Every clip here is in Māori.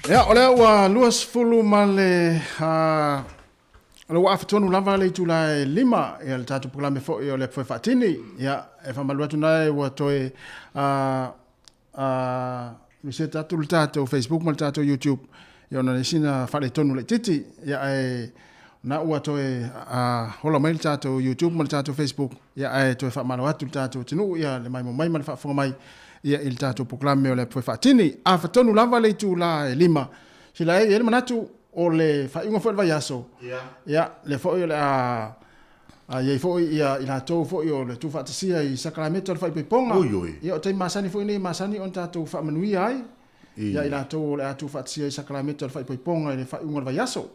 Ya, ole wa luas fulu male ole wa fatonu lava le tula lima ya le tatu programe fo yo le fatini ya e fa malu tuna wa toe mi se tatu le tatu Facebook mal tatu YouTube ya na sina fa le tonu le titi ya e na wa toe hola mail tatu YouTube mal tatu Facebook ya e toe fa malu tatu tinu ya le mai mal fa mai ia il tato proclame o le fatini a fatonu lava le tula lima sila ele manatu o le fa ingo fo vai aso ya le fo le ia fo ia ila to fo o le tu fantasia I sacramento le fa pe ponga ia o te masani fo ni masani on tato fa manui ai ia ila to le tu fantasia I sacramento le fa pe ponga le fa ingo vai aso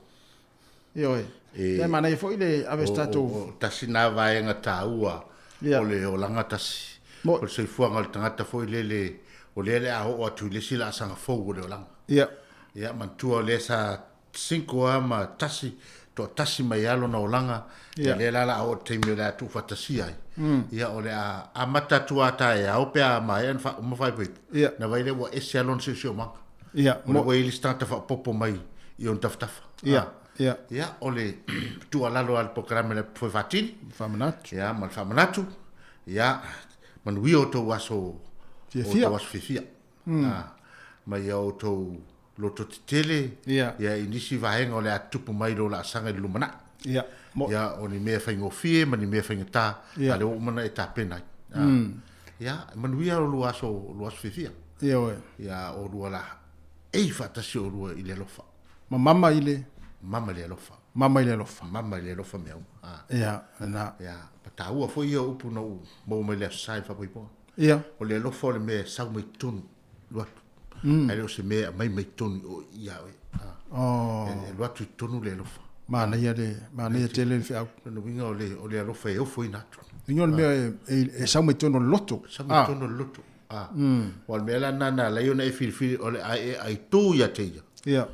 io e mana fo ile avestato tasina vai nga taua o le o langa tasi o se fuanga le tangata foi lele o lele a o atu le sila sanga fo le lang ia mantua le sa 5 ama tasi to tasi mai alo na olanga le la o te me la tu fatasia ia o le a mata tua ta ia o pe a mai en fa mo fai pe na vai le o ese alon se se ma mo o il stanta fa popo mai I on taftafa ia o le tu ala lo al programma le foi fatini famanatu ia mal famanatu ia man wi auto waso fifia ma ia auto loto tele ia inisi vahenga o le atupu mai lo la sanga lumana ia oni me fa ngofie mani me fa ngata ale o mana eta pena ia man wi auto waso fifia ia o ruala e fatasi o rua ile lofa mama ile lofa me ia na ta ua foi ia upu no mo me le sai fa poipo ia o le lo fo le me sa me tun lo ale o se me mai tun o ia e lo tu tunu le lo mana ia te le fa no winga o le lo fa e o foi na winga me e sa me tunu loto o me la nana la yo na e fil o le ai tu ia te ia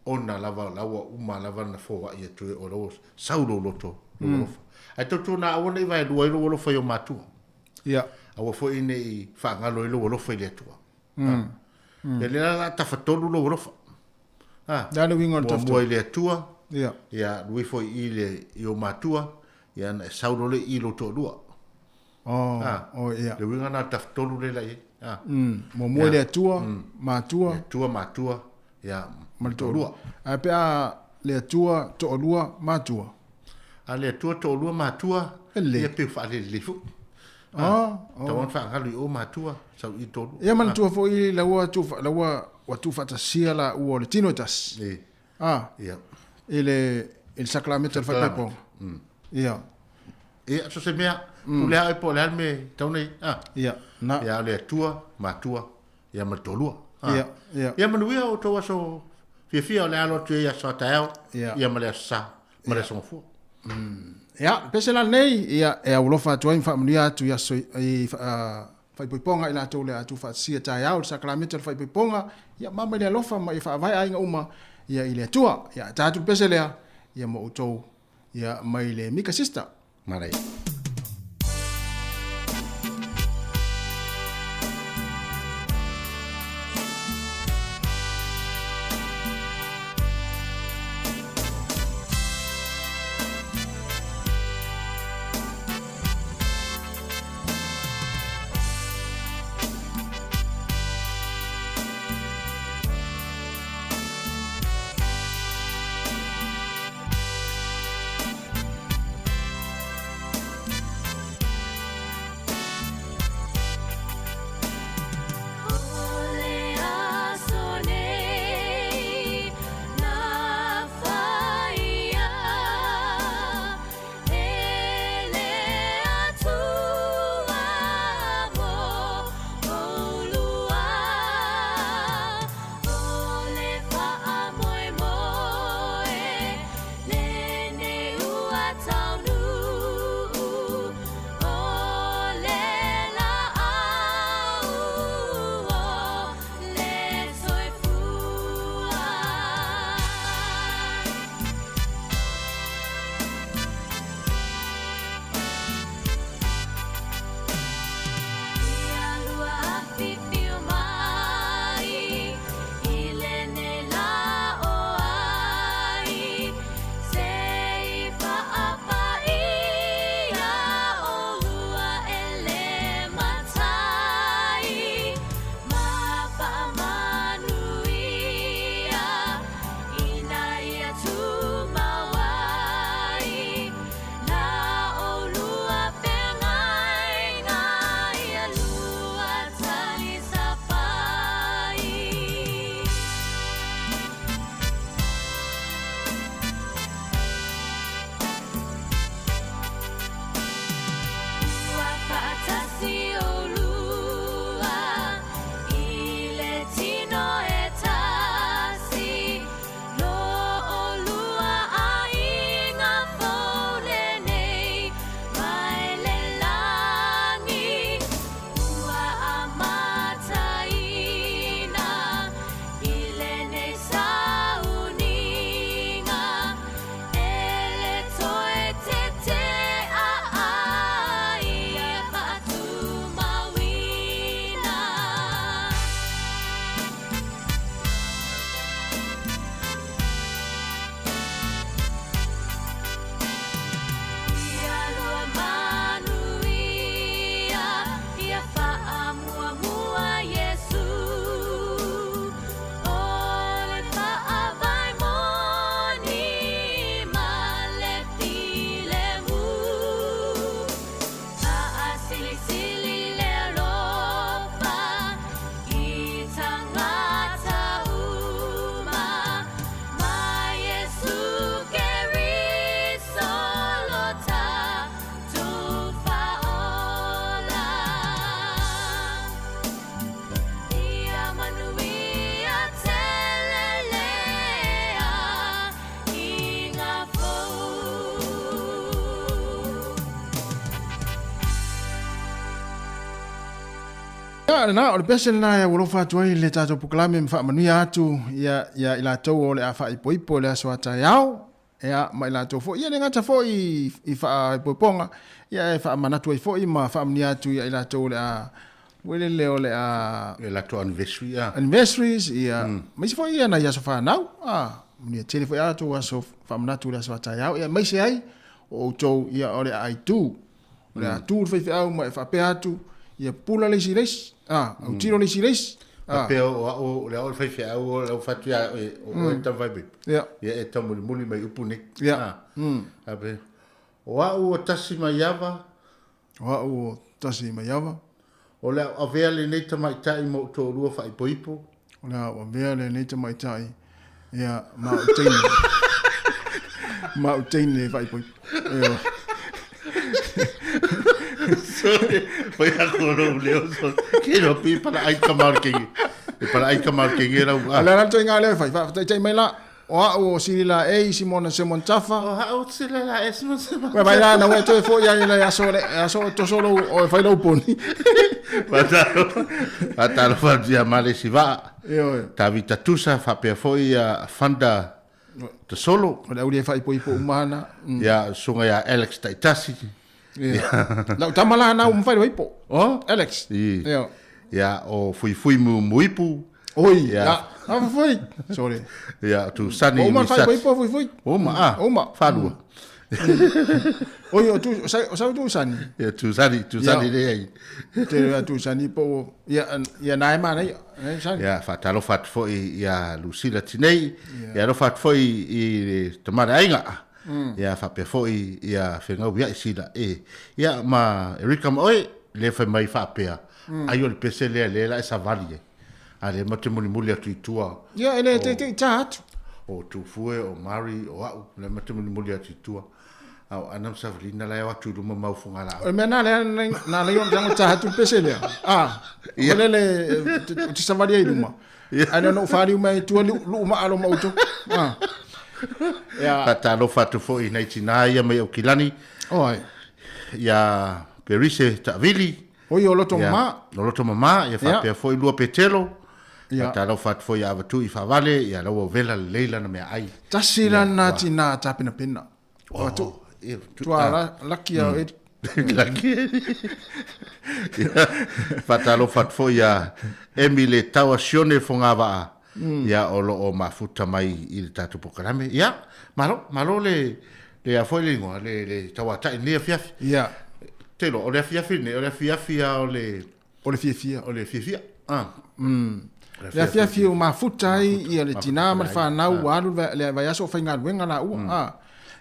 ona lava uma lava na fo wa ia tu o lo saulo loto lo ai to na o nei vai do lo foi o matu ia a fo ine fa ngalo lo foi le tu ele la ta fatolu lo fa da le wingon to mo le tu ia lui foi ile o matua ia na saulo le ilo to lua ia le winga na ta fatolu le la mo le tua matua ia maltolua a pe a le tua to lua matua ale tua to lua matua ia pe fa le fu tawon fa ngalu o matua sa I to ia man tua fo I la wa tu fantasia la o le tinotas ia il sacramento fa pepo ia so se mea pule ai po le me tone ia na ia le tua matua ia maltolua ia man wi o to waso fia le alo tu ia so tao ia male sa male so fu ia pesela nei ia e au lofa tu in familia tu ia so fai poiponga ila tu le atu fa sia tai au sacramento fai poiponga ia mama le lofa mai fa vai ai uma ia ile tua ia tatu pesela ia mo to ia mai le mika sister marai Ia na o pese na ia ulofa tuai le tato pukalame mfa manuia atu ia ila tau o le afa ipo le aso ata yao ia ma ila tau fo ia le ngata fo i fa ipoponga ia e fa manatu i fo i ma fa manuia atu ia ila tau le a wele le o le a ila tau anniversaries ia ma fo ia na ia so fa nau manuia tele fo ia atu aso fa manatu le aso ata yao ia mai se ai o tau ia o le ai tu le a tu fe au ma fa pe atu ia pula le siles au tiro le siles pe o le o fai au o fatu ya o enta vai ia e tamu muli mai upune ia abe o tasi mai yava o le avea le nei tamai tai mo to rua fai poipo o le avea le nei tamai tai ia ma uteine fai poipo Foi a coro leo so que no pi para ai kamar que era ala ran to ngale fai fa tai mai la o sila e simona semon tafa o sila la es no se va vai la na to fo ya la so to solo o fai lo poni patalo fa dia male si va ta vita tusa fa pe foi a fanda to solo o le fai po umana ya sunga ya Alex taitasi la tamala na fai po Alex ya o fui muipu oi ya foi sorry ya tu sani o ma fai po foi o ma falua oi o tu sa tu sani ya tu sani le te tu sani po ya na ma nei sani ya fatalo fat foi ya Lucila tinei ya ro fat foi i tomara ainga ya fa pe foi ya fenga ya sila ya ma Erika oi le fa mai fa pe ai o pese le la esa valie ale mate muli atu tua ya ele te chat o tu fue o mari o au le mate muli atu tua au anam savrina la ya tu luma mau funga la o mena le na le yon jango chat tu pese le le ti savalia luma ana no fari mai tu luma alo mau tu ya talo fatu fo i naitina ya mai o kilani oi ya perise tavili oi o loto mama ya fa pe fo i lua petelo ya talo fatu fo ya vatu i favale ya lo vela leila na me ai tasira na tina tapina pina o tu ala laki o laki fatalo fatu fo ya Emile tawasione fongava ya o lo o mafuta mai i tatu pokalame ya malo le a foi lingua le tawata ni fiafi ya telo o le fiafi ne o le fiafi o le fiafia le fiafi o mafuta i le tina ma fa na walu le vai aso fa ngal wenga na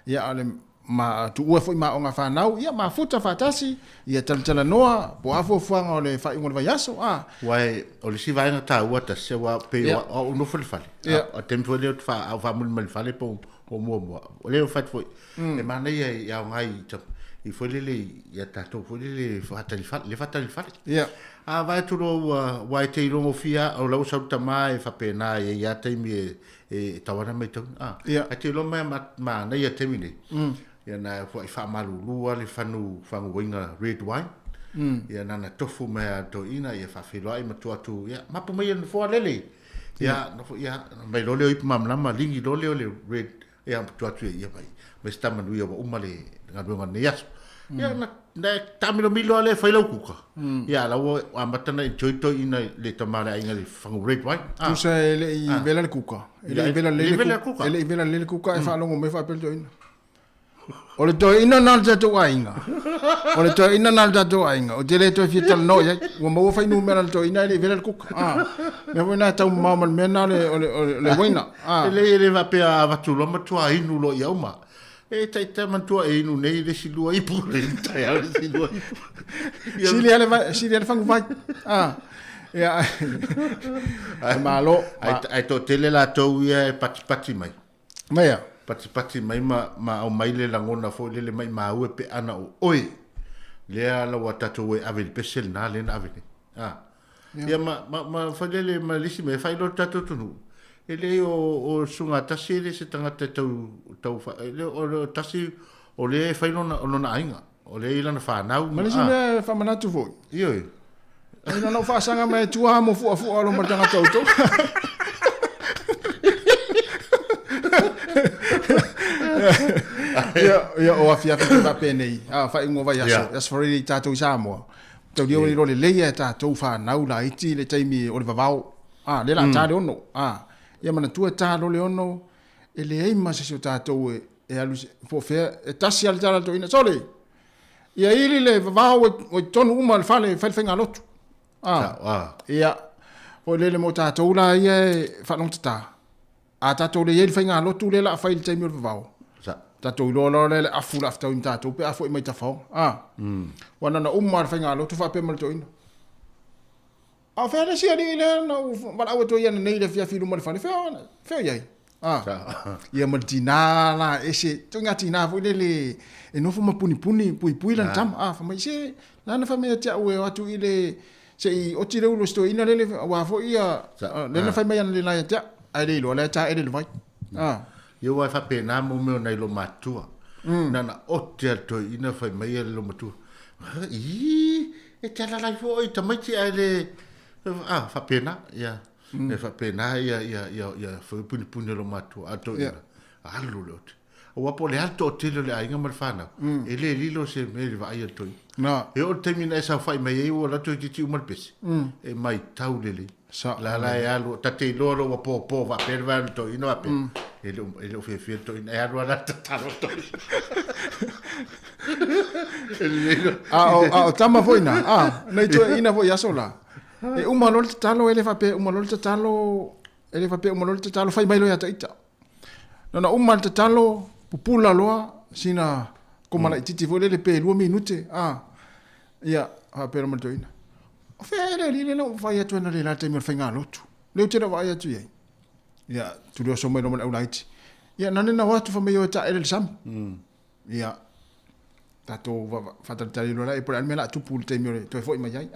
ya ale ma tu ua foi ma onga fa na ya mafuta fatasi ya tala noa po afo fuanga o le fa ingol vai aso wai o le si vai na ta ua ta se wa pe o no fo le fale o tempo le fa au fa mul fale po o mo o le fa foi e mana ya ngai i fo le ya ta to fo le fa ta le fale ya vai tu lo wai te rongo fia o lo sa ta mai fa pe na ya te mi e tawana mai tu a te lo mai ma na ya te mi ni ya na fo i fa malu lua le fanu winga red wine ya na tofu mai to ina ya fa filo ai matu atu ya mapu mai en fo lele ya mai lo le i mam lama lingi lo le red ya matu atu ya mai sta manu ya umale ngadonga ne yaso ya na tamilo milo le fa lo kuka ya la wo amatana joito ina le tamara inga le fangu red wine tu sai le i vela le kuka ele vela le kuka e fa longo me fa pel ina o le to ina na to ainga o te le to fital no ya wo mo fa inu mera to ina le vela kuka me wona tau mama mena le wina le va pe a va tu lo ma tu inu lo ya uma e tai mantua e inu nei le silua i pure tai a le silua i si le fangu vai ya malo ai to tele la to ia pati mai ya pati mai ma o mai le langona fo le mai ma u pe ana oi le ala wata to we ave pesel na le na ave ya ma fa le ma lisi me fa lo tato tunu ele o sunga tasi le se tangata tau fa ele o tasi o le fa no na ainga o le ila na fa na ma lisi me fa manatu fo io Ina no whaasanga mai tua mo fua alo martanga tauto. Ia o afia ki va penei. Whai ngova yaso. As for really tātou Samoa. Tau dio ro le leia tātou whanau la iti le taimi o le vavau. Le la tāre ono. Ia mana tua tāro le ono. E le eima se sio tātou e alu fo fea. E tasi al tāra to ina sole. Ia ili le vavau o tonu uma le whale whenga lotu. Ia. O le mo tātou la ia whanong tata. A tātou le iei whenga lotu le la whaile taimi o le vavau. Tātou lolo le afu la aftau im tātou pe afu i mai tawhao. Wana na umar whainga lotu whape mara to ina. A whea le sia ni le na wala awa to iana nei le fia filu mara whane. Whea iei. Ia mara tina la ese. To ngā tina fo le e nofo ma puni pui lan tam. Whamai se nana whamea tia ue atu i le se i oti reu lo sto ina le wafo ia. Le na whaimai ana le lai tia. Ai le ilo le tia ere le vai. Ia wai whape nā mo meo nei lo matua. Nana ote ato ina whai mai lo matua. E te alalai fo oi tamaiti ai le... whape nā, ia. E whape nā, ia whai puni lo matua. Ato ina. Alu le ote. O wapo le alto o tele le ainga mal whanau. E le lilo se me le vai ato i. E o temina e sa whai mai e o lato i titi umal pesi. E mai tau lele. La e alu, tate i loro wa po wa perwa to ino ape. Ele o fe to ino e alu ala tataro to o tama foina. Nei to ina fo yasola. E umalol talo ele fa pe umalol talo fai mai lo ya taita. Na umal talo pupula loa sina komala titi fo le pe 2 minute. Ia ha pero mo to ina. O fere li no vai atu na le la te mi whainga lotu. Leo te vai atu iei. Ia, tu leo so mai no au laiti. Ia, nane na watu wha mei o ta ele sam. Ia, tato whatatari lola e pora almena atu pūle te mi ore, toi fwoi mai ai.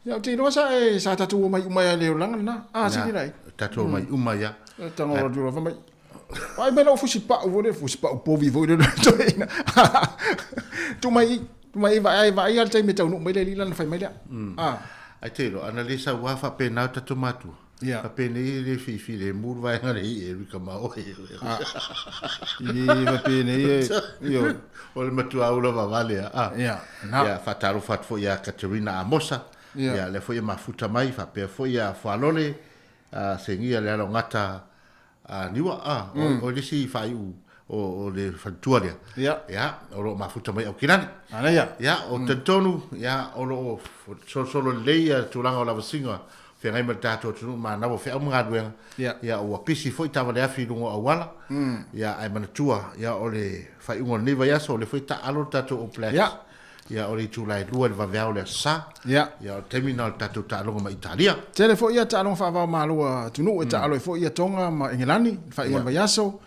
Ia, te inoa sa e sa tato o mai umai leo langa na. Sini rai. Tato o mai umai ya. Tango ora dura whamai. Ai mena o fusi pa o povi vore toi ina. Tu mai vai al tai me tau no mai le lila na fai mai le. Ai te ro analisa wa fa pe na ta tomatu. Fa pe nei le fi le mur vai ngare e ri ka ma o. Va pe nei io o le matu au lo va vale. Ya fa taru fat fo ya Katerina Amosa. Ya le fo ya mafuta mai fa pe fo ya fo alole se ngia le alo ngata niwa o le si fai u o le fantuaria. Ya, o lo mafuta mai au kirani. Ya, o tentonu, ya, o lo solo leia tulanga o la vasinga. Fe ngai ma tato tunu ma na fe am ngadwe. Ya, o pisi foi tava le afi lungo awala. Ya, ai mana tua, ya o le fai ungo neva ya so le foi ta alo tato o place. Ya, o le tulai lua le vavea o le sa. Ya, o terminal tato ta longa ma Italia. Tele foi ia ta longa fa va malua tunu e ta alo foi ia tonga ma Engilani, fai ungo vayaso.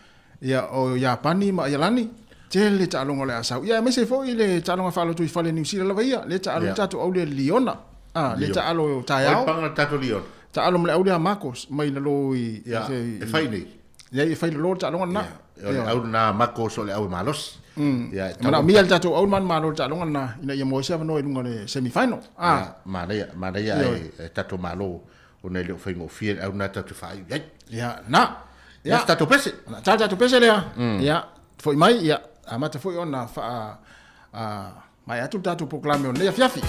Ia o Japani ma Ialani tele ta longa le asau ia me se foi le ta longa falo tu fale New Zealand la ia le ta alo tato au le Liona le ta alo taiao panga tato Liona ta alo le au le Marcos mai na lo i e fai nei ia e fai lo ta longa na au na Marcos o le au malos ia mana mi al tato au man malo ta longa na ina ia mo se no lunga le semifinal mana ia e tato malo o nei le fai ngo fiel au na tato fai ia na ya tato pese tato pese le ia foi mai ia amata foi ona fa mai atu tato proclame on le fiafi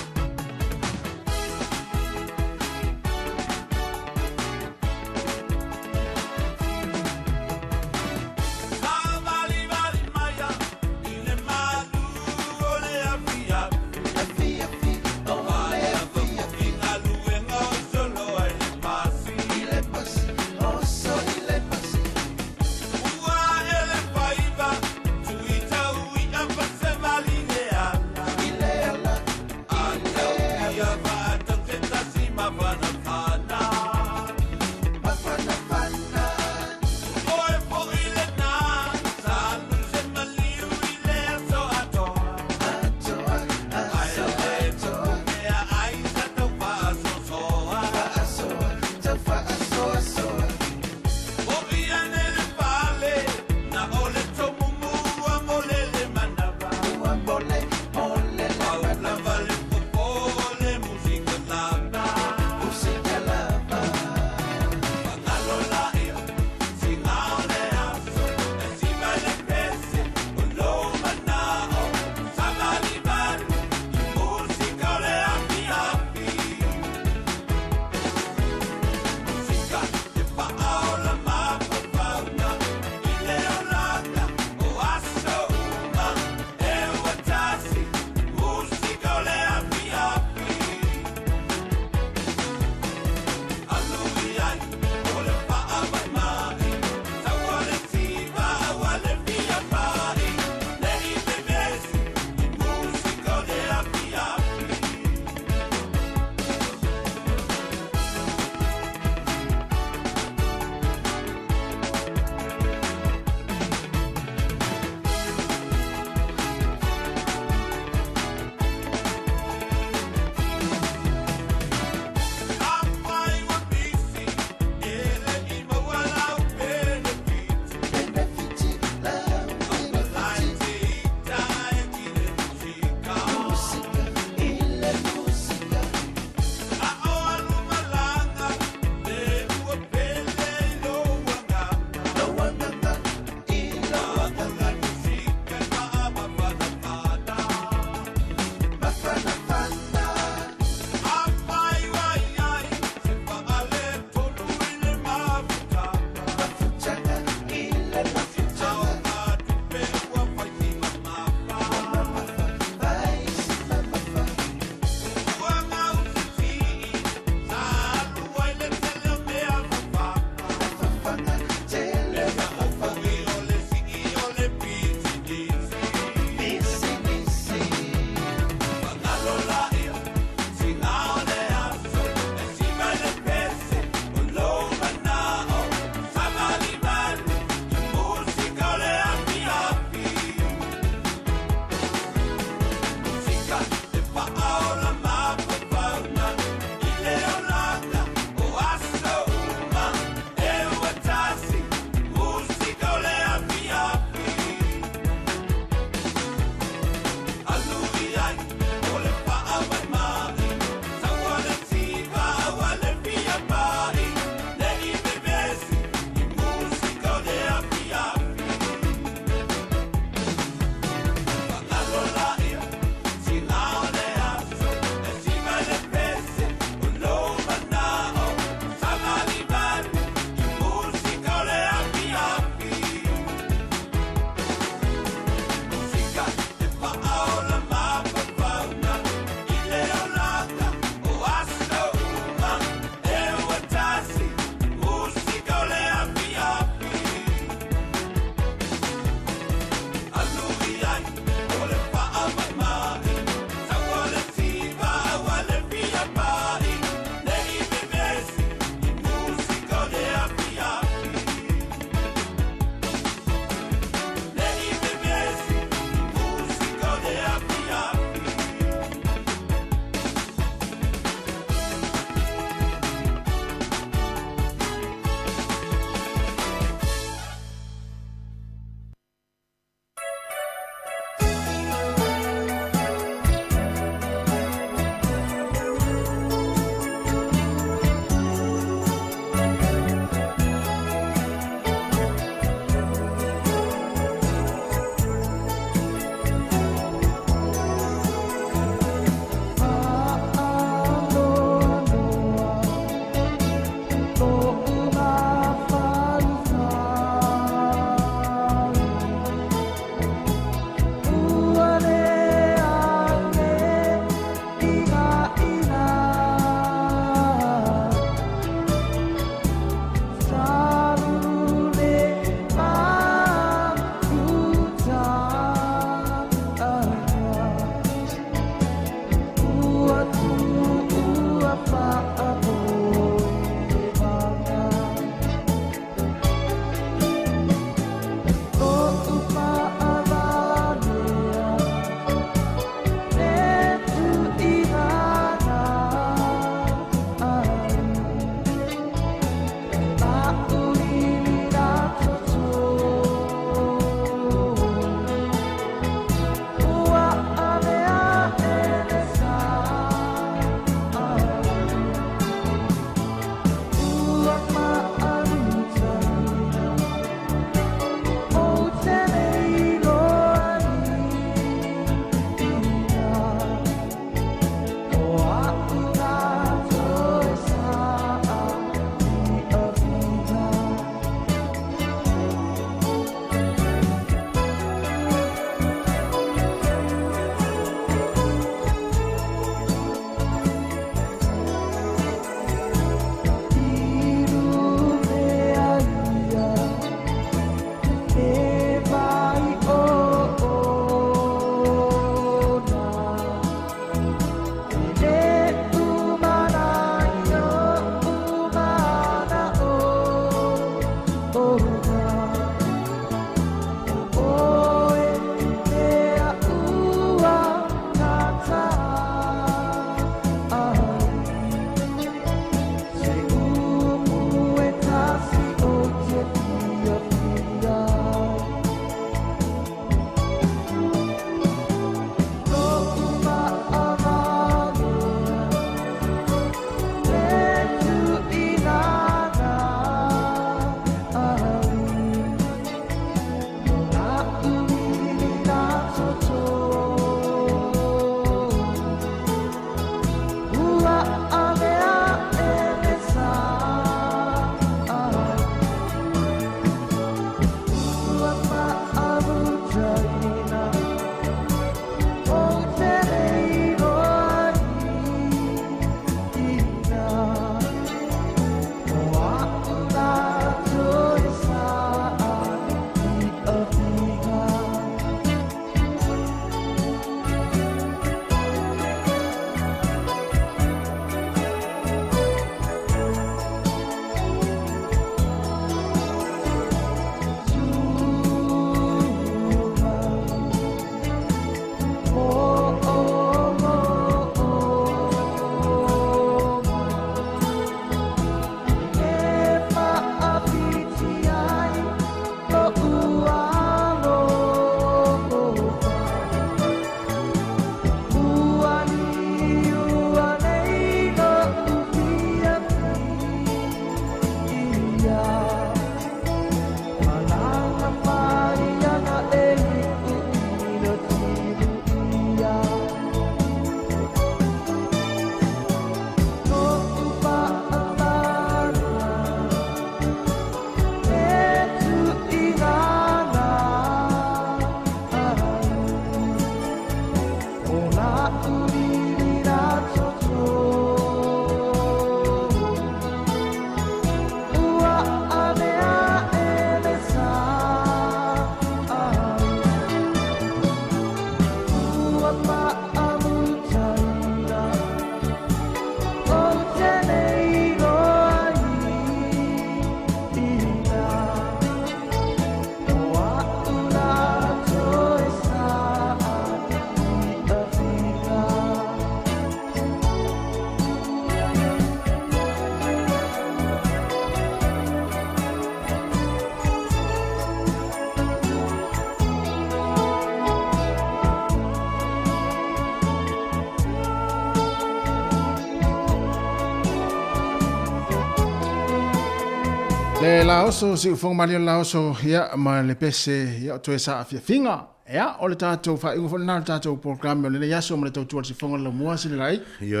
Le laoso si ufong malio laoso ia ma le pese ia to esa afia finga ia o le tatou fa ingo na tatou program le yaso ma le tatou si fonga le mua si le lai yo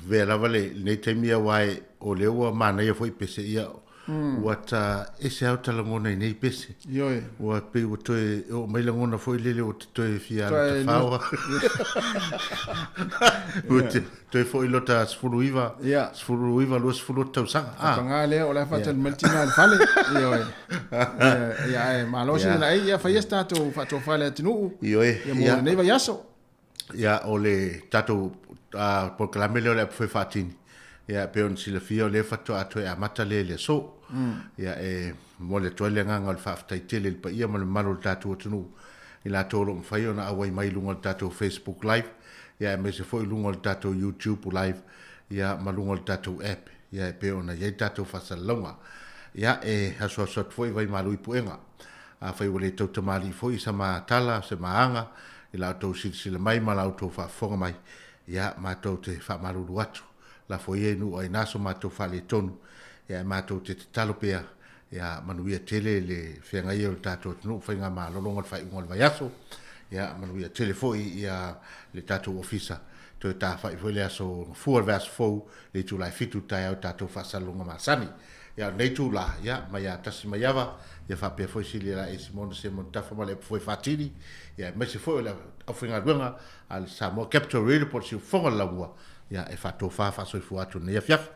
ve la vale ne temia wai o le ua mana ia foi pese ia wata ese auta la ngona nei pese yo wa pe o to o mai la ngona foi lele o to fia te fawa o to foi lota sfuruiva lo sfuru tau sanga panga le o la fa tel multina fale yo ia ma lo si na ia fa esta to fa to fale tinu yo ia nei va yaso ia o le tatou proclame le foi fatini ia pe on sila fio le fato ato e amata le so ia mo le toile nganga le fafta tele le pa ia mo le malu tatou tunu ila tolo mfai ona awai mai lunga tatou Facebook live ia me se foi lunga tatou YouTube live ia malunga tatou app ia pe ona ia tatou fasalonga ia haso foi vai malu ipuenga a fai wale tau tamali foi sama tala se maanga ila tau sila mai malau tau fa fonga mai ia ma tau te fa malu atu la foi nu ai naso ma to fale tonu ya ma to te talo pea ya manuia tele le fenga ia tato no fenga ma lo longa fai ngol vayaso ya manuia tele foi ya le tato ofisa to ta fai foi le aso full vers fo le tu la fitu ta ya tato fa salonga ma sani ya nei tu la ya ma ya tasima yava ya fa pe foi sili la esimon se monta fa male foi fatini ya me se foi la ofinga duanga al Samoa capital really por si fonga la bua ya e fa to fa so fu atu ne ya fiaf